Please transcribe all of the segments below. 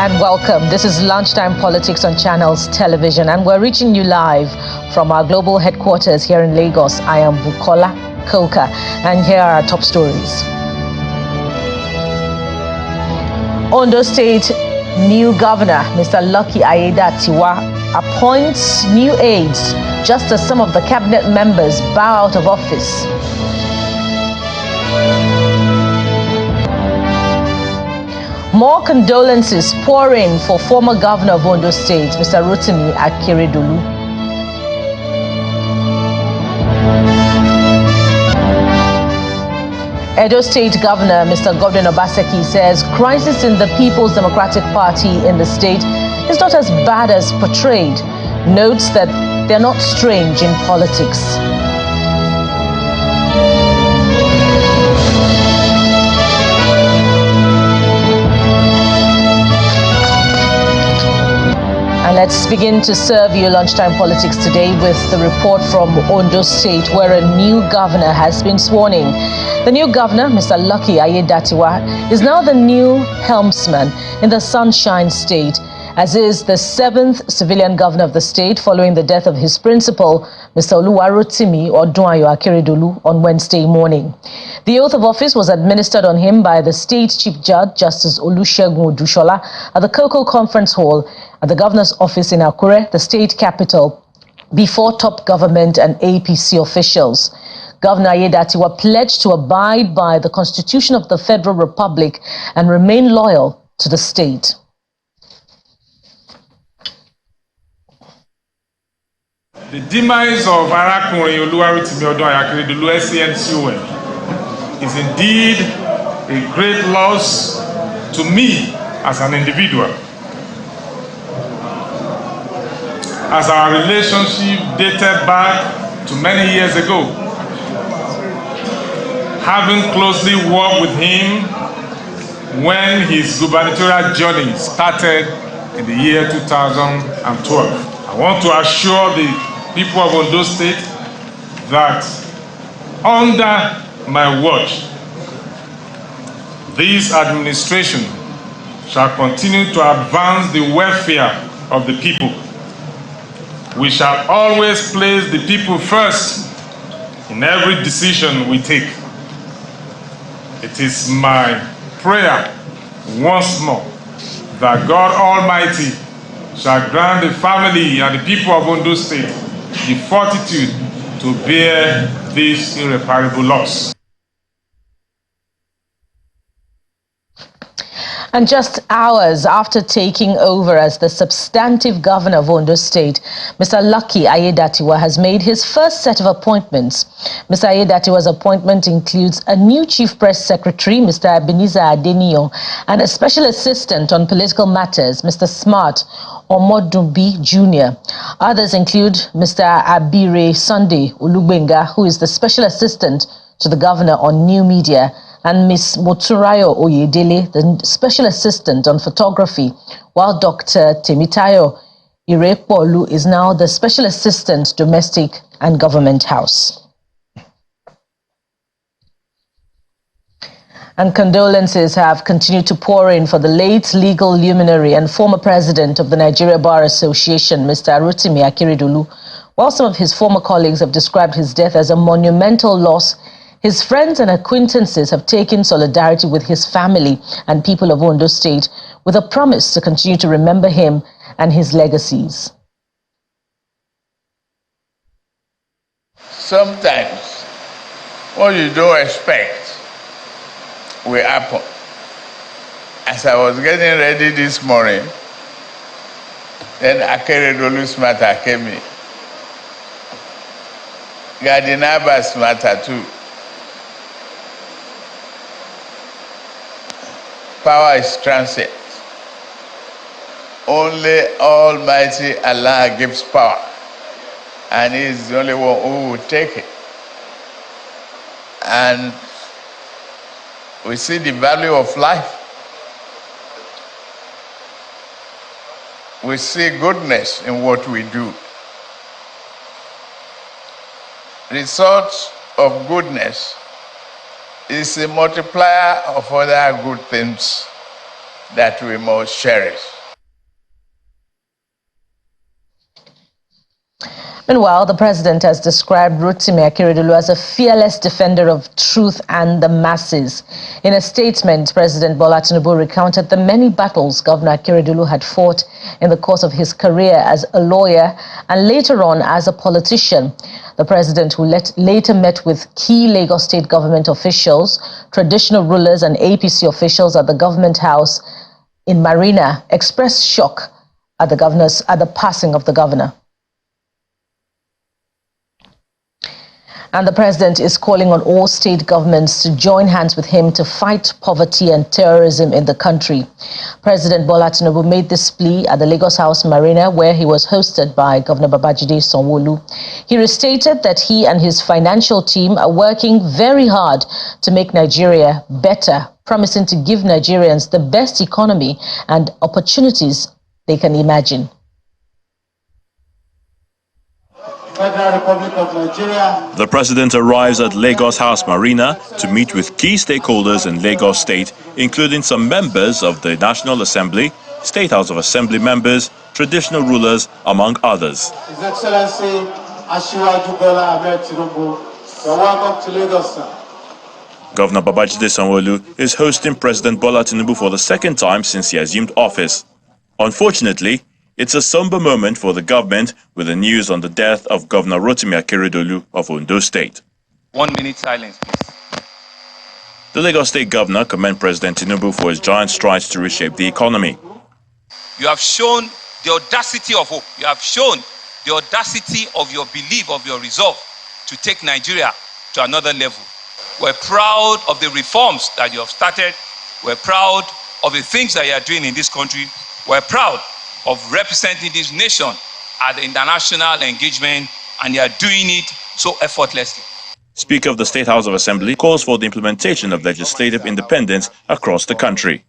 and welcome. This is Lunchtime Politics on Channels Television, and we're reaching you live from our global headquarters here in Lagos. I am Bukola Koka, and here are our top stories. Ondo State new governor, Mr. Lucky Aiyedatiwa, appoints new aides just as some of the cabinet members bow out of office. More condolences pour in for former governor of Ondo State, Mr. Rotimi Akeredolu. Edo State Governor Mr. Godwin Obaseki says crisis in the People's Democratic Party in the state is not as bad as portrayed. Notes that they're not strange in politics. And let's begin to serve you Lunchtime Politics today with the report from Ondo State, where a new governor has been sworn in. The new governor, Mr. Lucky Aiyedatiwa, is now the new helmsman in the Sunshine State, as is the 7th civilian governor of the state following the death of his principal, Mr. Oluwarotimi Odunayo Akeredolu, on Wednesday morning. The oath of office was administered on him by the state chief judge, Justice Olusegun Odushola, at the Cocoa Conference Hall at the governor's office in Akure, the state capital, before top government and APC officials. Governor Aiyedatiwa pledged to abide by the Constitution of the Federal Republic and remain loyal to the state. The demise of Arakunrin Oluwarotimi Odunayo Akeredolu SCNCON is indeed a great loss to me as an individual, as our relationship dated back to many years ago. Having closely worked with him when his gubernatorial journey started in the year 2012. I want to assure the people of Ondo State that under my watch, this administration shall continue to advance the welfare of the people. We shall always place the people first in every decision we take. It is my prayer once more that God Almighty shall grant the family and the people of Ondo State the fortitude to bear this irreparable loss. And just hours after taking over as the substantive governor of Ondo State, Mr. Lucky Aiyedatiwa has made his first set of appointments. Mr. Aiyedatiwa's appointment includes a new chief press secretary, Mr. Ebenezer Adeniyo, and a special assistant on political matters, Mr. Smart Omodumbi Jr. Others include Mr. Abire Sunday Ulugbenga, who is the special assistant to the governor on new media, and Ms. Moturayo Oyedele, the special assistant on photography, while Dr. Temitayo Irepolu is now the special assistant domestic and government house. And condolences have continued to pour in for the late legal luminary and former president of the Nigeria Bar Association, Mr. Rotimi Akeredolu. While some of his former colleagues have described his death as a monumental loss, his friends and acquaintances have taken solidarity with his family and people of Ondo State with a promise to continue to remember him and his legacies. Sometimes what you don't expect will happen. As I was getting ready this morning, then Akeredolu's matter came in. Gardinaba's matter too. Power is transient. Only Almighty Allah gives power, and He is the only one who will take it. And we see the value of life. We see goodness in what we do. Result of goodness is a multiplier of other good things that we must cherish. Meanwhile, the president has described Rotimi Akeredolu as a fearless defender of truth and the masses. In a statement, President Bola Tinubu recounted the many battles Governor Akeredolu had fought in the course of his career as a lawyer and later on as a politician. The president, who later met with key Lagos state government officials, traditional rulers and APC officials at the government house in Marina, expressed shock at the passing of the governor. And the president is calling on all state governments to join hands with him to fight poverty and terrorism in the country. President Bola Tinubu made this plea at the Lagos House Marina, where he was hosted by Governor Babajide Sanwo-Olu. He restated that he and his financial team are working very hard to make Nigeria better, promising to give Nigerians the best economy and opportunities they can imagine. Federal Republic of Nigeria. The president arrives at Lagos House Marina to meet with key stakeholders in Lagos State, including some members of the National Assembly, State House of Assembly members, traditional rulers, among others. His Excellency Asiwaju Bola Ahmed Tinubu, you're welcome to Lagos, sir. Governor Babajide Sanwo-Olu is hosting President Bola Tinubu for the second time since he assumed office. Unfortunately, it's a somber moment for the government with the news on the death of Governor Rotimi Akeredolu of Ondo State. 1 minute silence, please. The Lagos State governor commended President Tinubu for his giant strides to reshape the economy. You have shown the audacity of hope. You have shown the audacity of your belief, of your resolve to take Nigeria to another level. We're proud of the reforms that you have started. We're proud of the things that you are doing in this country. We're proud of representing this nation at the international engagement, and you are doing it so effortlessly. Speaker of the State House of Assembly calls for the implementation of legislative independence across the country.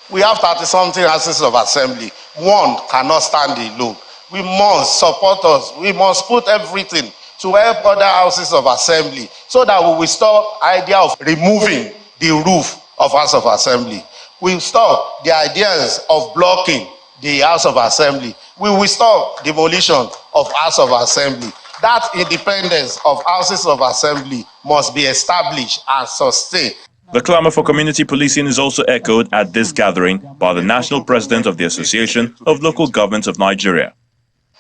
We have 30-something houses of assembly. One cannot stand alone. We must support us. We must put everything to help other houses of assembly so that we will stop the idea of removing the roof of House of Assembly. We will stop the ideas of blocking the House of Assembly. We will stop demolition of House of Assembly. That independence of Houses of Assembly must be established and sustained. The clamor for community policing is also echoed at this gathering by the national president of the Association of Local Governments of Nigeria.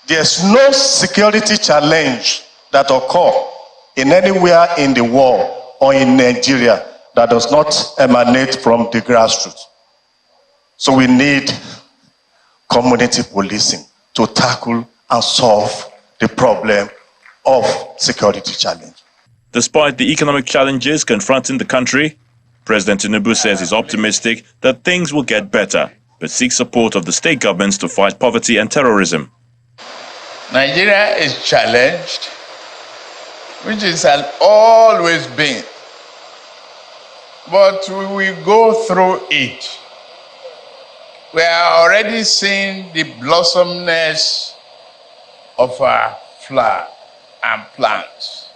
There's no security challenge that occurs in anywhere in the world or in Nigeria that does not emanate from the grassroots. So we need community policing to tackle and solve the problem of security challenge. Despite the economic challenges confronting the country, President Tinubu says he's optimistic that things will get better, but seeks support of the state governments to fight poverty and terrorism. Nigeria is challenged, which it has always been. But we will go through it. We are already seeing the blossomness of our flower and plants.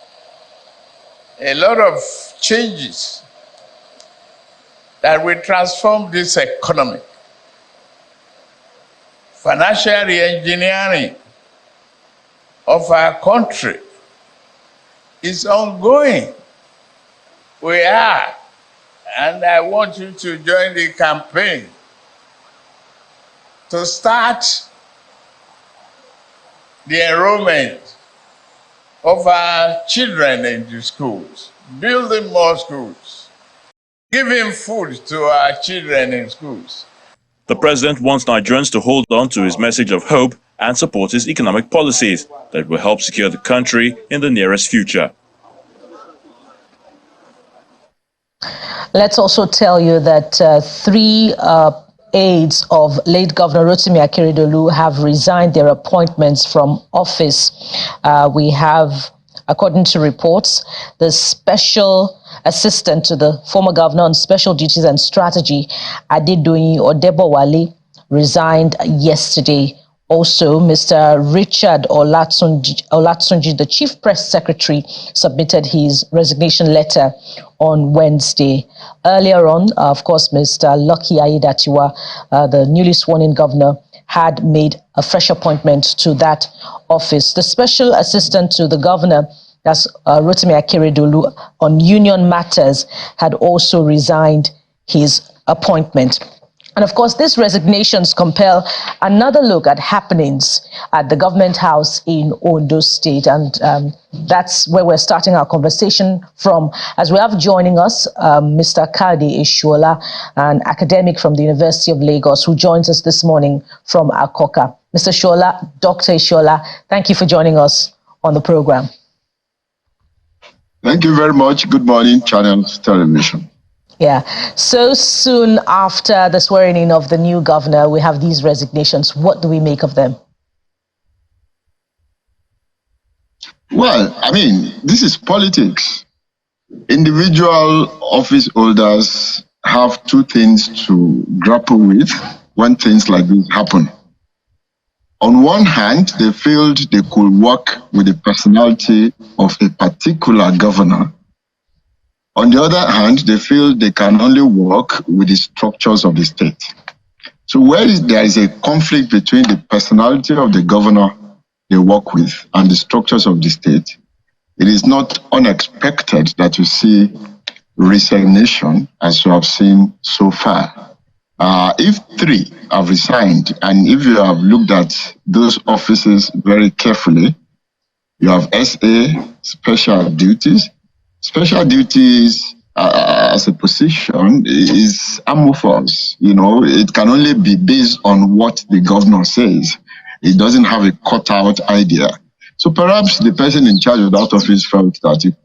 A lot of changes that will transform this economy. Financial re-engineering of our country is ongoing. We are, and I want you to join the campaign to start the enrollment of our children in the schools, building more schools, giving food to our children in schools. The president wants Nigerians to hold on to his message of hope and support his economic policies that will help secure the country in the nearest future. Let's also tell you that three aides of late Governor Rotimi Akeredolu have resigned their appointments from office. We have, according to reports, the special assistant to the former governor on special duties and strategy, Adedoyin Odebowale, resigned yesterday. Also, Mr. Richard Olatunji, the chief press secretary, submitted his resignation letter on Wednesday. Earlier on, of course, Mr. Lucky Aiyedatiwa, the newly sworn-in governor, had made a fresh appointment to that office. The special assistant to the governor, that's Rotimi Akeredolu, on union matters, had also resigned his appointment. And of course, these resignations compel another look at happenings at the government house in Ondo State. And that's where we're starting our conversation from, as we have joining us Mr. Kade Ishola, an academic from the University of Lagos, who joins us this morning from Akoka. Mr. Ishola, Dr. Ishola, thank you for joining us on the program. Thank you very much. Good morning, Channels Television. Yeah, so soon after the swearing in of the new governor, we have these resignations. What do we make of them? Well, I mean, this is politics. Individual office holders have two things to grapple with when things like this happen. On one hand, they felt they could work with the personality of a particular governor. On the other hand, they feel they can only work with the structures of the state. So where there is a conflict between the personality of the governor they work with and the structures of the state, it is not unexpected that you see resignation, as you have seen so far. If 3 have resigned, and if you have looked at those offices very carefully, you have SA, special duties. Special duties as a position is amorphous. You know, it can only be based on what the governor says. It doesn't have a cut-out idea. So perhaps the person in charge of that office felt that it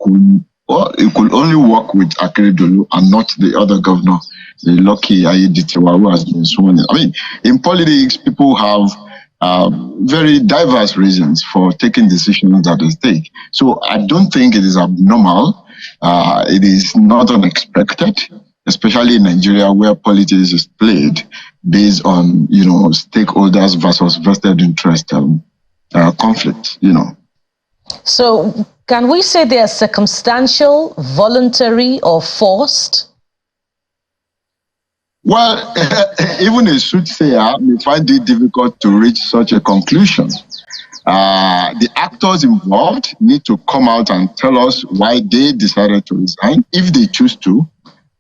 could only work with Akeredolu and not the other governor, the lucky Aiyedatiwa, who has been sworn in. I mean, in politics, people have very diverse reasons for taking decisions that they take. So I don't think it is abnormal. It is not unexpected, especially in Nigeria, where politics is played based on, you know, stakeholders versus vested interest conflict, you know. So can we say they are circumstantial, voluntary, or forced? Well, even a soothsayer may find it difficult to reach such a conclusion. The actors involved need to come out and tell us why they decided to resign. If they choose to,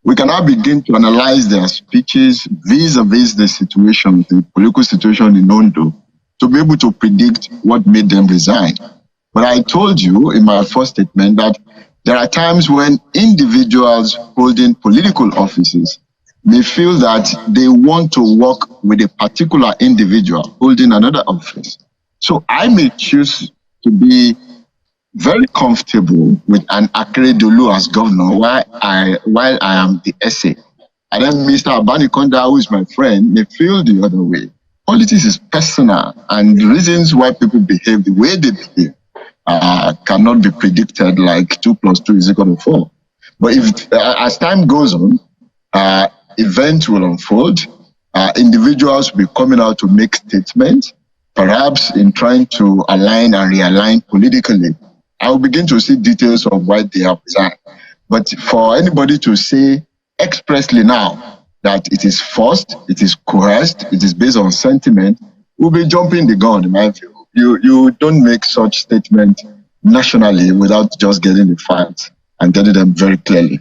we can now begin to analyze their speeches vis-a-vis the situation, the political situation in Ondo, to be able to predict what made them resign. But I told you in my first statement that there are times when individuals holding political offices may feel that they want to work with a particular individual holding another office. So I may choose to be very comfortable with an Akeredolu as governor while I am the SA. And then Mr. Abanikonda, who is my friend, may feel the other way. Politics is personal, and the reasons why people behave the way they behave cannot be predicted like 2 + 2 = 4. But if as time goes on, events will unfold. Individuals will be coming out to make statements, perhaps in trying to align and realign politically. I will begin to see details of why they have resigned. But for anybody to say expressly now that it is forced, it is coerced, it is based on sentiment, we'll be jumping the gun, in my view. You don't make such statement nationally without just getting the facts and getting them very clearly.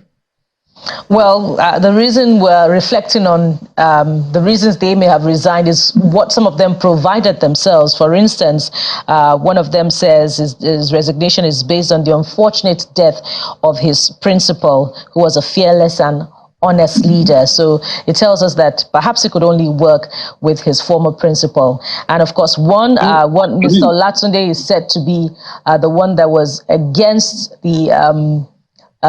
Well, the reason we're reflecting on the reasons they may have resigned is what some of them provided themselves. For instance, one of them says his resignation is based on the unfortunate death of his principal, who was a fearless and honest leader. So it tells us that perhaps he could only work with his former principal. And of course, one Mr. Olatunde is said to be the one that was against the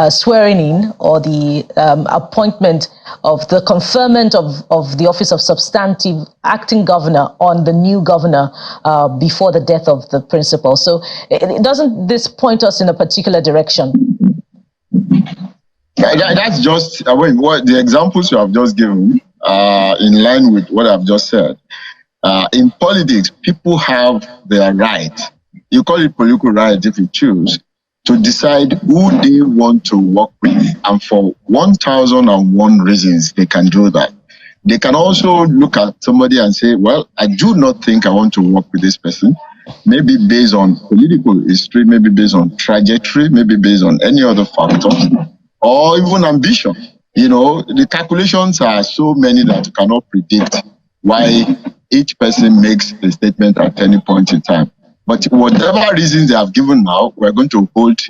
swearing in or the appointment of the conferment of the office of substantive acting governor on the new governor before the death of the principal. So doesn't this point us in a particular direction? That's just, I mean, what the examples you have just given in line with what I've just said. In politics, people have their right. You call it political right if you choose, to decide who they want to work with. And for 1,001 reasons, they can do that. They can also look at somebody and say, well, I do not think I want to work with this person. Maybe based on political history, maybe based on trajectory, maybe based on any other factors, or even ambition. The calculations are so many that you cannot predict why each person makes a statement at any point in time. But whatever reasons they have given now, we're going to hold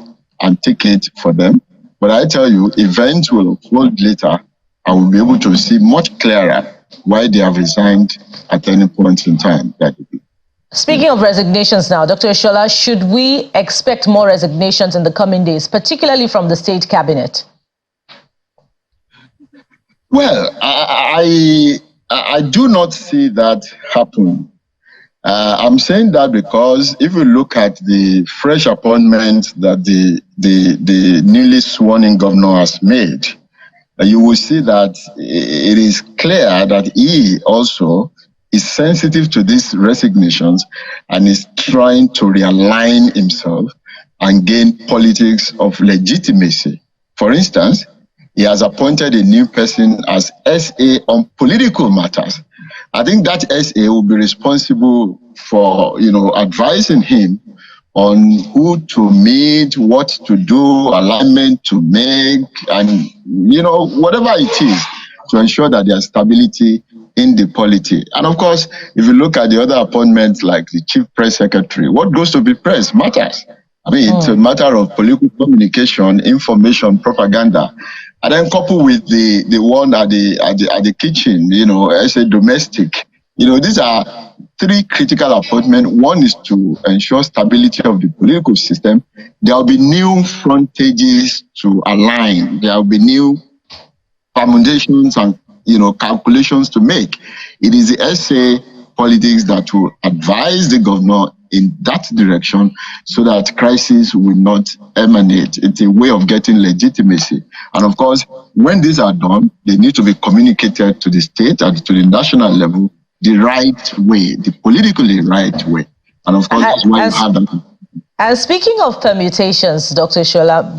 and take it for them. But I tell you, events will unfold later, and we'll be able to see much clearer why they have resigned at any point in time. Speaking of resignations now, Dr. Ishola, should we expect more resignations in the coming days, particularly from the state cabinet? Well, I do not see that happen. I'm saying that because if you look at the fresh appointment that the newly sworn-in governor has made, you will see that it is clear that he also is sensitive to these resignations and is trying to realign himself and gain politics of legitimacy. For instance, he has appointed a new person as SA on political matters. I think that SA will be responsible for, advising him on who to meet, what to do, alignment to make, and, whatever it is to ensure that there's stability in the polity. And of course, if you look at the other appointments like the chief press secretary, what goes to be press matters. I mean, it's a matter of political communication, information, propaganda. And then coupled with the one at the kitchen, as a domestic, these are three critical appointments. One is to ensure stability of the political system. There will be new frontages to align. There will be new permutations and calculations to make. It is the SA politics that will advise the governor in that direction so that crisis will not emanate. It's a way of getting legitimacy. And of course, when these are done, they need to be communicated to the state and to the national level the right way, the politically right way. And of course, that's why you have that. And speaking of permutations, Dr. Ishola,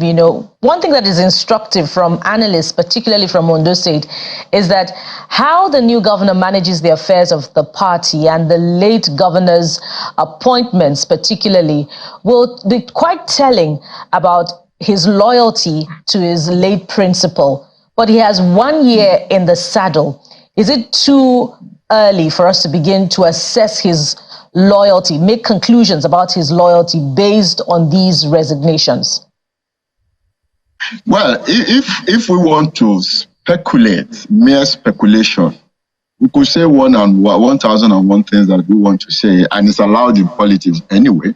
one thing that is instructive from analysts, particularly from Ondo State, is that how the new governor manages the affairs of the party and the late governor's appointments particularly will be quite telling about his loyalty to his late principal. But he has 1 year in the saddle. Is it too early for us to begin to assess his loyalty, make conclusions about his loyalty based on these resignations? Well, if we want to speculate, mere speculation, we could say 1,001 things that we want to say, and it's allowed in politics anyway.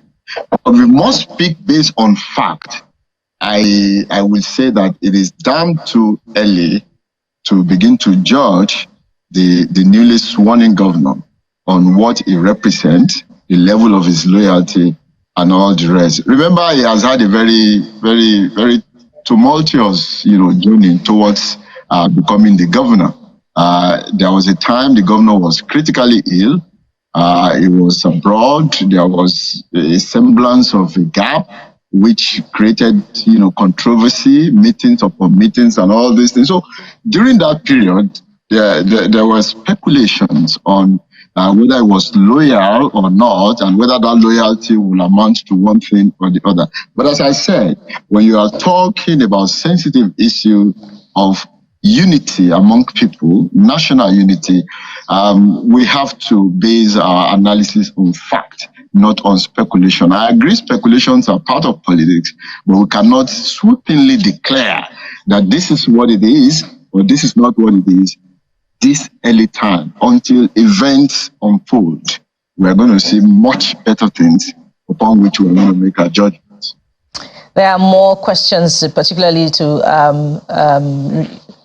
But we must speak based on fact. I will say that it is damn too early to begin to judge the newly sworn-in governor on what he represents, the level of his loyalty, and all the rest. Remember, he has had a very, very, very tumultuous, journey towards becoming the governor. There was a time the governor was critically ill. He was abroad. There was a semblance of a gap, which created, controversy, meetings upon meetings, and all these things. So during that period, there were speculations on whether it was loyal or not, and whether that loyalty will amount to one thing or the other. But as I said, when you are talking about sensitive issue of unity among people, national unity, we have to base our analysis on fact, not on speculation. I agree speculations are part of politics, but we cannot sweepingly declare that this is what it is or this is not what it is this early time. Until events unfold, we are going to see much better things upon which we are going to make our judgments. There are more questions, particularly to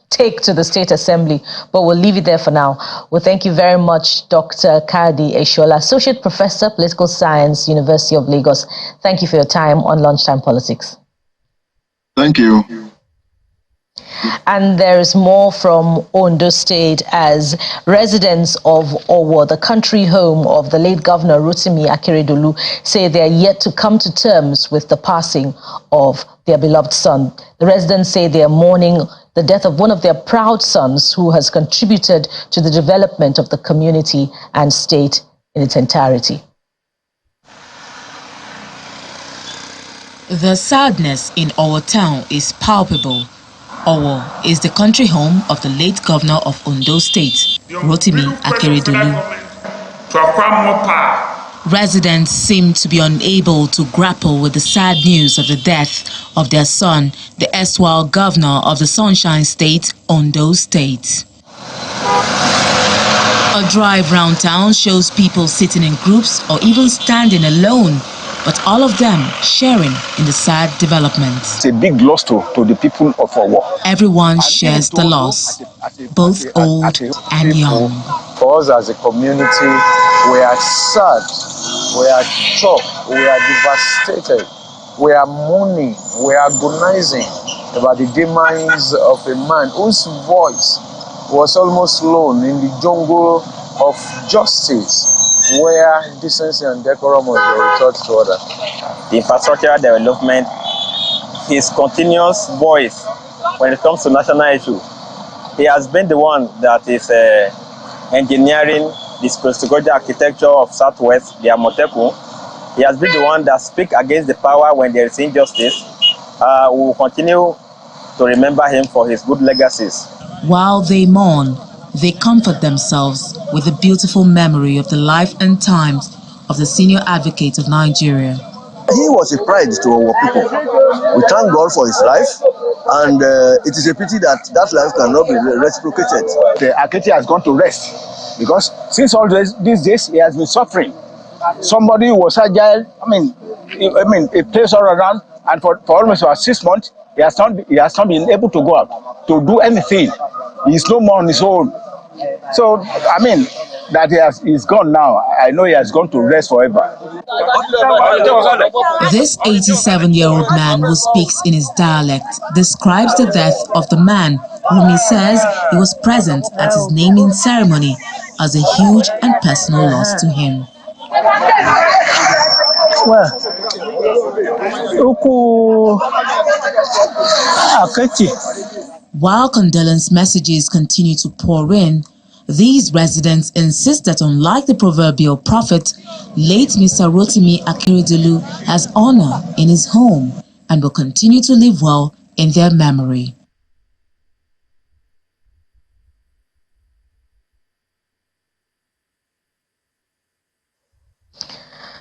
take to the State Assembly, but we'll leave it there for now. Well, thank you very much, Dr. Kadi Ishola, Associate Professor, Political Science, University of Lagos. Thank you for your time on Lunchtime Politics. Thank you. And there is more from Ondo State as residents of Owo, the country home of the late Governor Rotimi Akeredolu, say they are yet to come to terms with the passing of their beloved son. The residents say they are mourning the death of one of their proud sons who has contributed to the development of the community and state in its entirety. The sadness in our town is palpable. Owo is the country home of the late governor of Ondo State, Rotimi Akeredolu. Residents seem to be unable to grapple with the sad news of the death of their son, the erstwhile governor of the Sunshine State, Ondo State. A drive round town shows people sitting in groups or even standing alone, but all of them sharing in the sad development. It's a big loss to the people of Owo. Everyone shares the loss, both old and young. For us as a community, we are sad, we are shocked, we are devastated, we are mourning, we are agonizing about the demise of a man whose voice was almost lone in the jungle of justice, where decency and decorum was returned to order. The infrastructural development, his continuous voice when it comes to national issues. He has been the one that is engineering this post-colonial architecture of Southwest, the Amotekun. He has been the one that speaks against the power when there is injustice. We will continue to remember him for his good legacies. While they mourn, they comfort themselves with the beautiful memory of the life and times of the senior advocate of Nigeria. He was a pride to our people. We thank God for his life, and it is a pity that that life cannot be reciprocated. The Akete has gone to rest because since all these days he has been suffering. Somebody who was agile, he plays all around, and for almost about 6 months, he has not been able to go out to do anything. He is no more on his own. So, that he's gone now. I know he has gone to rest forever. This 87-year-old man who speaks in his dialect describes the death of the man whom he says he was present at his naming ceremony as a huge and personal loss to him. While condolence messages continue to pour in, these residents insist that unlike the proverbial prophet, late Mr. Rotimi Akeredolu has honor in his home and will continue to live well in their memory.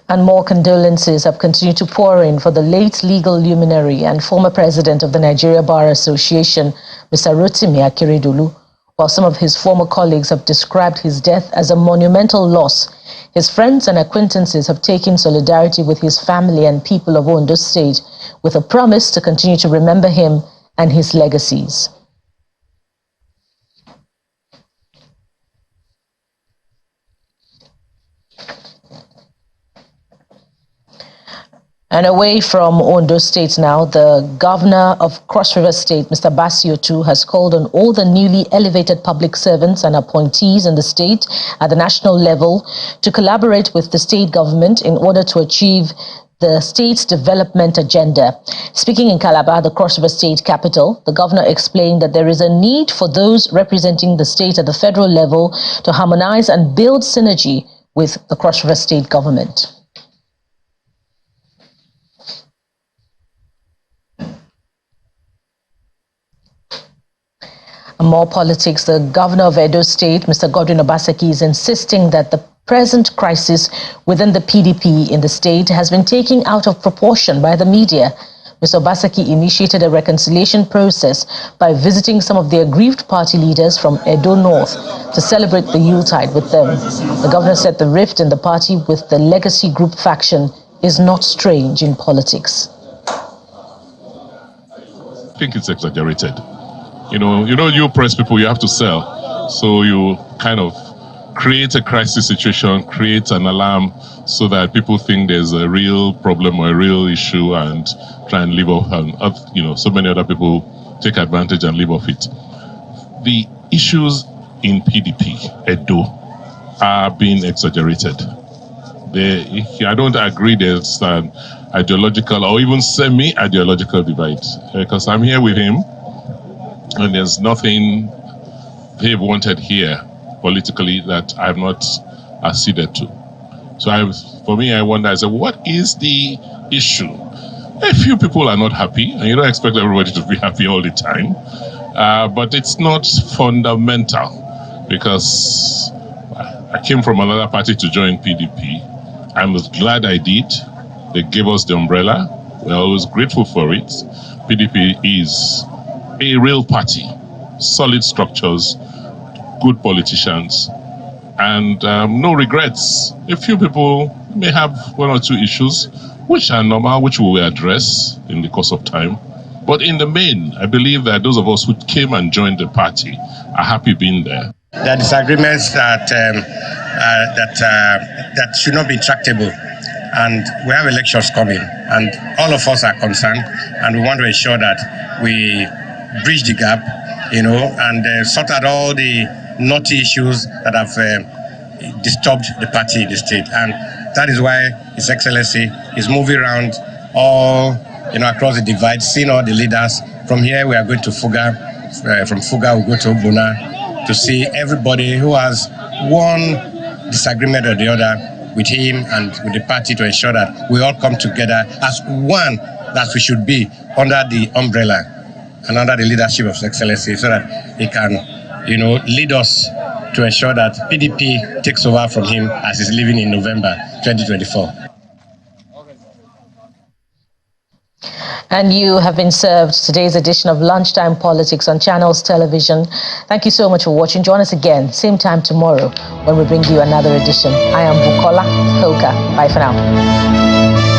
And more condolences have continued to pour in for the late legal luminary and former president of the Nigeria Bar Association, Mr. Rotimi Akeredolu. While some of his former colleagues have described his death as a monumental loss, his friends and acquaintances have taken solidarity with his family and people of Ondo State with a promise to continue to remember him and his legacies. And away from Ondo State now, the governor of Cross River State, Mr. Basio, has called on all the newly elevated public servants and appointees in the state at the national level to collaborate with the state government in order to achieve the state's development agenda. Speaking in Calabar, the Cross River State capital, the governor explained that there is a need for those representing the state at the federal level to harmonize and build synergy with the Cross River State government. More politics. The governor of Edo State, Mr. Godwin Obaseki, is insisting that the present crisis within the PDP in the state has been taken out of proportion by the media. Mr. Obaseki initiated a reconciliation process by visiting some of the aggrieved party leaders from Edo North to celebrate the Yuletide with them. The governor said the rift in the party with the legacy group faction is not strange in politics. I think it's exaggerated. You press people, you have to sell. So you kind of create a crisis situation, create an alarm so that people think there's a real problem or a real issue and try and leave off. And, so many other people take advantage and live off it. The issues in PDP, Edo, are being exaggerated. I don't agree there's an ideological or even semi-ideological divide, because I'm here with him and there's nothing they've wanted here politically that I've not acceded to. So for me, I wonder, what is the issue? A few people are not happy, and you don't expect everybody to be happy all the time, but it's not fundamental, because I came from another party to join PDP. I'm glad I did. They gave us the umbrella. We're always grateful for it. PDP is a real party, solid structures, good politicians, and no regrets. A few people may have one or two issues, which are normal, which we will address in the course of time. But in the main, I believe that those of us who came and joined the party are happy being there. There are disagreements that should not be tractable, and we have elections coming, and all of us are concerned, and we want to ensure that we bridge the gap, and sort out all the knotty issues that have disturbed the party in the state. And that is why His Excellency is moving around all, across the divide, seeing all the leaders. From here, we are going to Fuga. From Fuga, we'll go to Ogbona to see everybody who has one disagreement or the other with him and with the party, to ensure that we all come together as one that we should be under the umbrella and under the leadership of His Excellency, so that he can, lead us to ensure that PDP takes over from him as he's leaving in November 2024. And you have been served today's edition of Lunchtime Politics on Channels Television. Thank you so much for watching. Join us again, same time tomorrow, when we bring you another edition. I am Bukola Hoka. Bye for now.